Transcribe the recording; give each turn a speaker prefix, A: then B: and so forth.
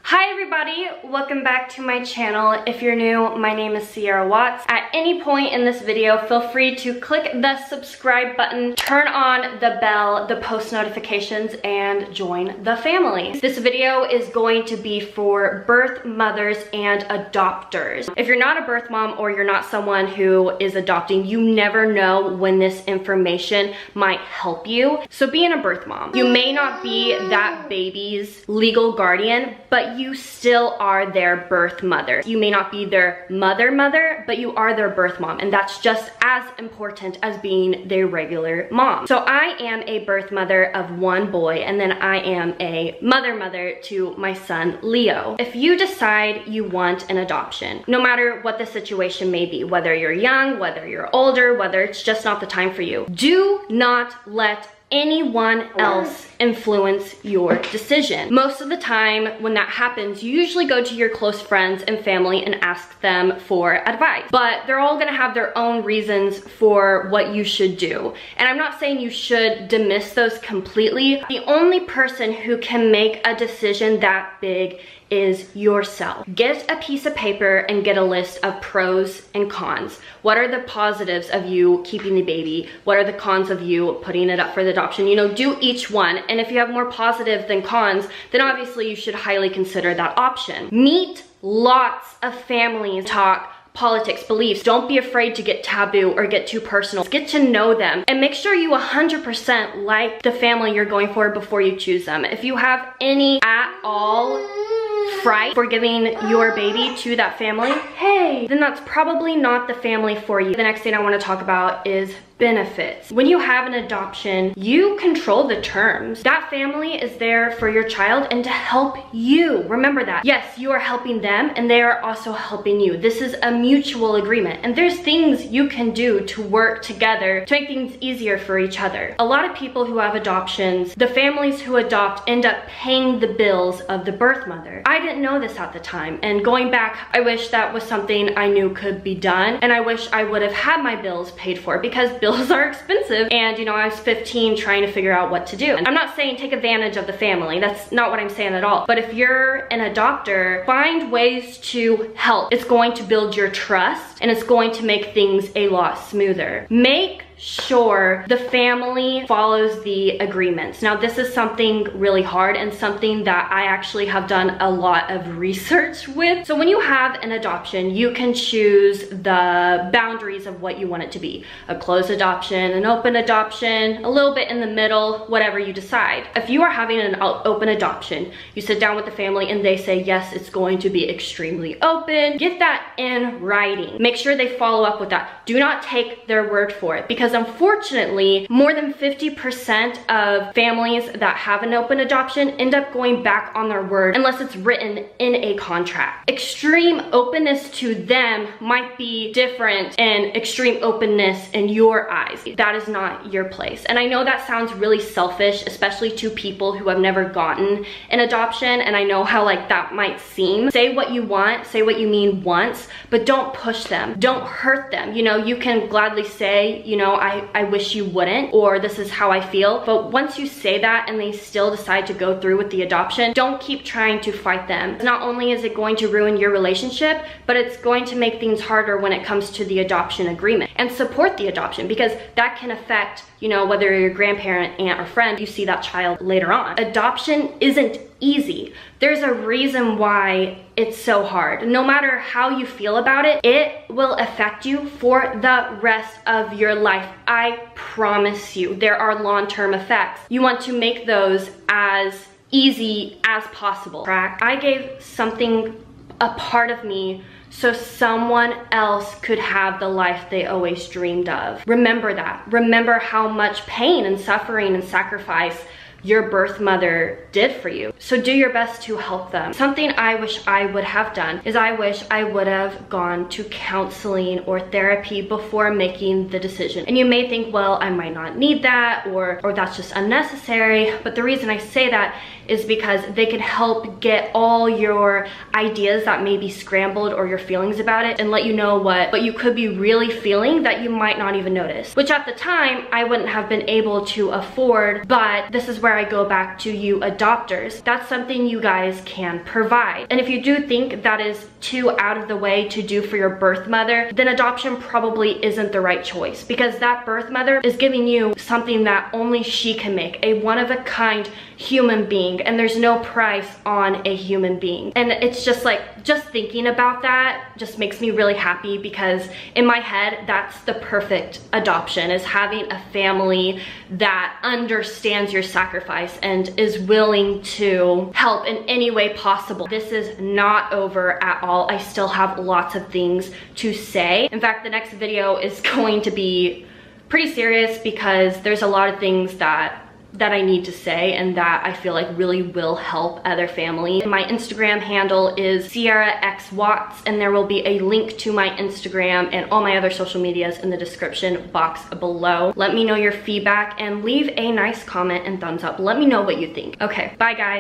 A: Hi everybody, welcome back to my channel. If you're new, my name is Sierra Watts. At any point in this video, feel free to click the subscribe button, turn on the bell, the post notifications, and join the family. This video is going to be for birth mothers and adopters. If you're not a birth mom or you're not someone who is adopting, you never know when this information might help you. So being a birth mom, you may not be that baby's legal guardian, but you still are their birth mother. You may not be their mother, but you are their birth mom, and that's just as important as being their regular mom. So I am a birth mother of one boy, and then I am a mother to my son, Leo. If you decide you want an adoption, no matter what the situation may be, whether you're young, whether you're older, whether it's just not the time for you, do not let anyone else influence your decision. Most of the time when that happens, you usually go to your close friends and family and ask them for advice, but they're all gonna have their own reasons for what you should do. And I'm not saying you should dismiss those completely. The only person who can make a decision that big is yourself. Get a piece of paper and get a list of pros and cons. What are the positives of you keeping the baby? What are the cons of you putting it up for the adoption? You know, do each one. And if you have more positive than cons, then obviously you should highly consider that option. Meet lots of families, talk politics, beliefs. Don't be afraid to get taboo or get too personal. Get to know them and make sure you 100% like the family you're going for before you choose them. If you have any at all fright for giving your baby to that family, hey, then that's probably not the family for you. The next thing I want to talk about is benefits. When you have an adoption, you control the terms. That family is there for your child and to help you. Remember that. Yes, you are helping them and they are also helping you. This is a mutual agreement, and there's things you can do to work together to make things easier for each other. A lot of people who have adoptions, the families who adopt end up paying the bills of the birth mother. I didn't know this at the time, and going back, I wish that was something I knew could be done, and I wish I would have had my bills paid for, because bills are expensive, and you know, I was 15 trying to figure out what to do. And I'm not saying take advantage of the family, that's not what I'm saying at all, but if you're an adopter, find ways to help. It's going to build your trust and it's going to make things a lot smoother. Make sure the family follows the agreements. Now, this is something really hard and something that I actually have done a lot of research with. So when you have an adoption, you can choose the boundaries of what you want it to be. A closed adoption, an open adoption, a little bit in the middle, whatever you decide. If you are having an open adoption, you sit down with the family and they say, yes, it's going to be extremely open. Get that in writing. Make sure they follow up with that. Do not take their word for it, because unfortunately, more than 50% of families that have an open adoption end up going back on their word unless it's written in a contract. Extreme openness to them might be different than extreme openness in your eyes. That is not your place. And I know that sounds really selfish, especially to people who have never gotten an adoption, and I know how like that might seem. Say what you want, say what you mean once, but don't push them. Don't hurt them. You know, you can gladly say, you know, I wish you wouldn't, or this is how I feel. But once you say that and they still decide to go through with the adoption, don't keep trying to fight them. Not only is it going to ruin your relationship, but it's going to make things harder when it comes to the adoption agreement. And support the adoption, because that can affect, you know, whether you're your grandparent, aunt, or friend, you see that child later on. Adoption isn't easy. There's a reason why it's so hard. No matter how you feel about it, it will affect you for the rest of your life. I promise you, there are long-term effects. You want to make those as easy as possible. I gave something, a part of me, so someone else could have the life they always dreamed of. Remember that. Remember how much pain and suffering and sacrifice your birth mother did for you. So do your best to help them. Something I wish I would have done is I wish I would have gone to counseling or therapy before making the decision. And you may think, well, I might not need that, or that's just unnecessary. But the reason I say that is because they can help get all your ideas that may be scrambled or your feelings about it and let you know what you could be really feeling that you might not even notice, which at the time I wouldn't have been able to afford. But this is where I go back to you adopters. That's something you guys can provide. And if you do think that is too out of the way to do for your birth mother, then adoption probably isn't the right choice, because that birth mother is giving you something that only she can make, a one-of-a-kind human being, and there's no price on a human being. And it's just like, just thinking about that just makes me really happy, because in my head, that's the perfect adoption, is having a family that understands your sacrifice and is willing to help in any way possible. This is not over at all. I still have lots of things to say. In fact, the next video is going to be pretty serious, because there's a lot of things that I need to say and that I feel like really will help other families. My Instagram handle is Sierra X Watts, and there will be a link to my Instagram and all my other social medias in the description box below. Let me know your feedback and leave a nice comment and thumbs up. Let me know what you think. Okay, bye guys.